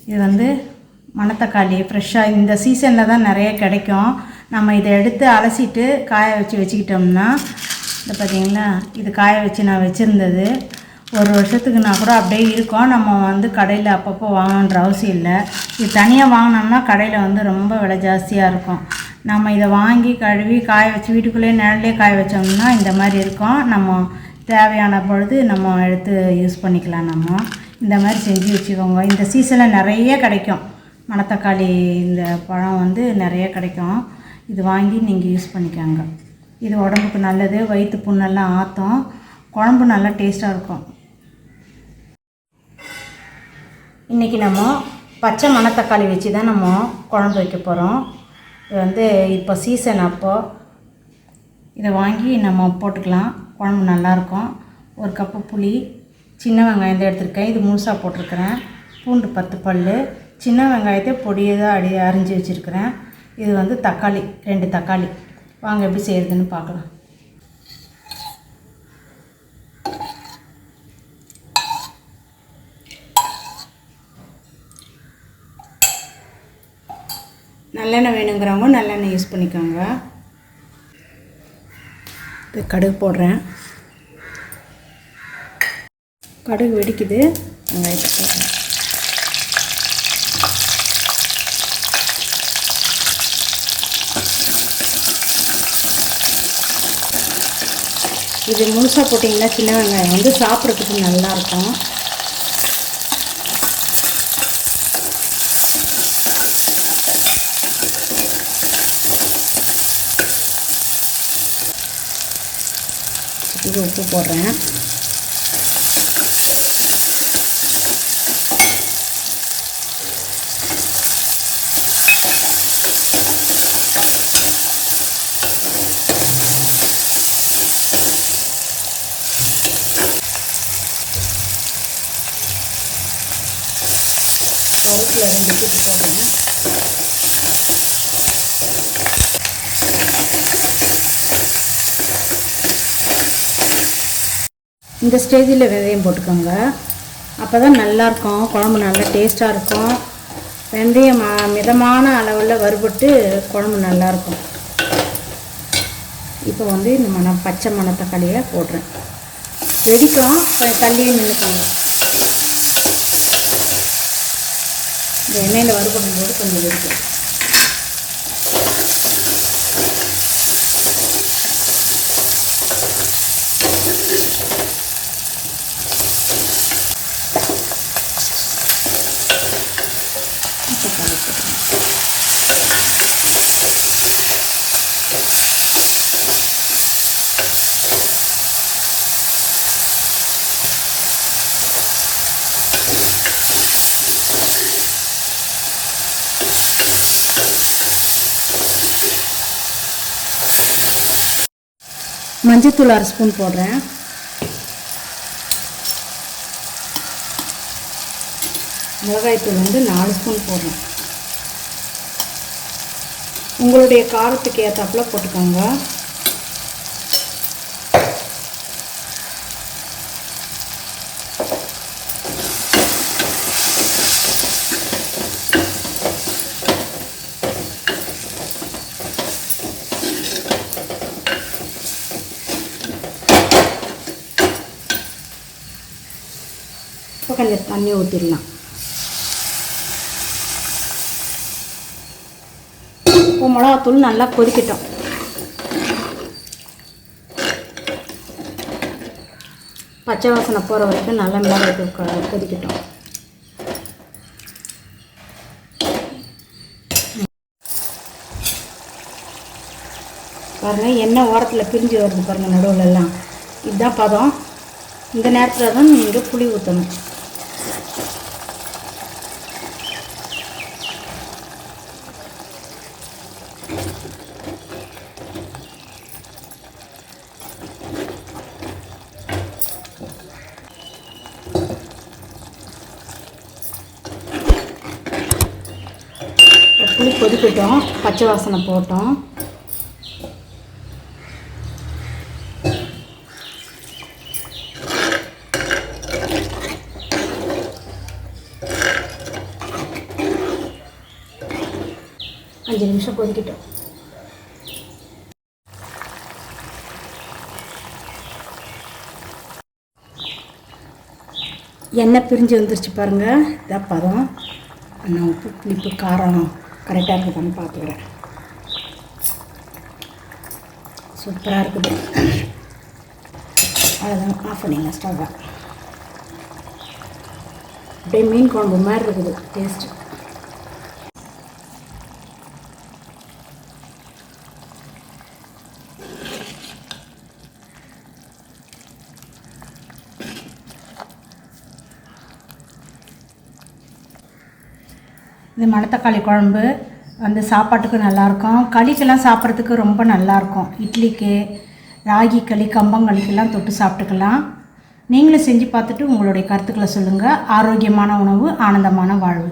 இது வந்து மணத்தக்காளி ஃப்ரெஷ்ஷாக இந்த சீசனில் தான் நிறைய கிடைக்கும். நம்ம இதை எடுத்து அலசிட்டு காய வச்சுக்கிட்டோம்னா, இந்த பார்த்திங்களா, இது காய வச்சு நான் வச்சுருந்தது 1 வருஷத்துக்குனா கூட அப்படியே இருக்கும். நம்ம வந்து கடையில் அப்பப்போ வாங்கணுன்ற அவசியம் இல்லை. இது தனியாக வாங்கினோம்னா கடையில் வந்து ரொம்ப விலை ஜாஸ்தியாக இருக்கும். நம்ம இதை வாங்கி கழுவி காய வச்சு வீட்டுக்குள்ளேயே நிழல்லே காய வச்சோம்னா இந்த மாதிரி இருக்கும். நம்ம தேவையான பொழுது நம்ம எடுத்து யூஸ் பண்ணிக்கலாம். நம்ம இந்த மாதிரி செஞ்சு வச்சுக்கோங்க. இந்த சீசனில் நிறைய கிடைக்கும். மணத்தக்காளி இந்த பழம் வந்து நிறைய கிடைக்கும். இது வாங்கி நீங்கள் யூஸ் பண்ணிக்கோங்க. இது உடம்புக்கு நல்லது. வயிற்று புண்ணெல்லாம் ஆற்றும். குழம்பு நல்லா டேஸ்ட்டாக இருக்கும். இன்றைக்கி நம்ம பச்சை மணத்தக்காளி வச்சு தான் நம்ம குழம்பு வைக்க போகிறோம். இது வந்து இப்போ சீசன் அப்போது இதை வாங்கி நம்ம போட்டுக்கலாம். குழம்பு நல்லாயிருக்கும். 1 கப்பு புளி, சின்ன வெங்காயம் தான் எடுத்துருக்கேன். இது முழுசாக போட்டிருக்கிறேன். பூண்டு 10 பல், சின்ன வெங்காயத்தை பொடியாக அரிஞ்சு வச்சுருக்கிறேன். இது வந்து தக்காளி 2 தக்காளி. வாங்க எப்படி செய்கிறதுன்னு பார்க்கலாம். நல்லெண்ணெய் வேணுங்கிறவங்க நல்லெண்ணெய் யூஸ் பண்ணிக்கோங்க. இது கடுகு போடுறேன். கடுகு வெடிக்குது. வெங்காயத்தை போடுறேன். இது முழுசாக போட்டிங்கன்னா சின்ன வெங்காயம் வந்து சாப்பிட்றதுக்கு நல்லாயிருக்கும். இது உப்பு போடுறேன். கருவேப்பிலை 2 பீஸ் போடுறேன். இந்த ஸ்டேஜில் வெந்தயம் போட்டுக்கோங்க. அப்போ தான் நல்லாயிருக்கும். குழம்பு நல்லா டேஸ்ட்டாக இருக்கும். வெந்தயம் மிதமான அளவில் வறுபட்டு குழம்பு நல்லாயிருக்கும். இப்போ வந்து இந்த பச்சை மணத்தக்காளியை போடுறேன். வெடிக்கும், தள்ளியே நின்றுக்கோங்க. இந்த எண்ணெயில் வறுபடும் போது கொஞ்சம் வெடிக்கும். மஞ்சத்தூள் 1/2 ஸ்பூன் போடுறேன். மிளகாய்த்தூள் வந்து 4 ஸ்பூன் போடுறேன். உங்களுடைய காரத்துக்கு ஏற்றாப்புல போட்டுக்கோங்க. இப்போ கொஞ்சம் தண்ணி ஊற்றிடலாம். இப்போ மிளகாத்தூள் நல்லா கொதிக்கட்டும். பச்சை வாசனை போகிற வரைக்கும் நல்லா மிளகாத்தூள் கொதிக்கட்டும். பாருங்கள், எண்ணெய் ஓரத்தில் பிரிஞ்சு வருது பாருங்கள், நடுவுலலாம். இதுதான் பதம். இந்த நேரத்தில் தான் நீங்கள் புளி ஊற்றணும். புளி கொதிக்கட்டும். பச்சை வாசனை போட்டோம். 5 நிமிஷம் கொதிக்கட்டும். எண்ணெய் பிரிஞ்சு வந்துருச்சு பாருங்கள். இதான் பதம். நான் உப்பு புளிப்பு காரம் கரெக்டாக இருக்குதான்னு பார்த்துக்கிறேன். சூப்பராக இருக்குது. அவ்வளோதான், ஆஃப் பண்ணிங்க ஸ்டவ்வை. அப்படியே மீன் குழம்பு மாதிரி இருக்குது டேஸ்ட்டு. இது மணத்தக்காளி குழம்பு வந்து சாப்பாட்டுக்கு நல்லாயிருக்கும். களிக்கெல்லாம் சாப்பிட்றதுக்கு ரொம்ப நல்லாயிருக்கும். இட்லிக்கு, ராகி களி, கம்பங்களிக்கெல்லாம் தொட்டு சாப்பிட்டுக்கலாம். நீங்களும் செஞ்சு பார்த்துட்டு உங்களுடைய கருத்துக்களை சொல்லுங்கள். ஆரோக்கியமான உணவு, ஆனந்தமான வாழ்வு.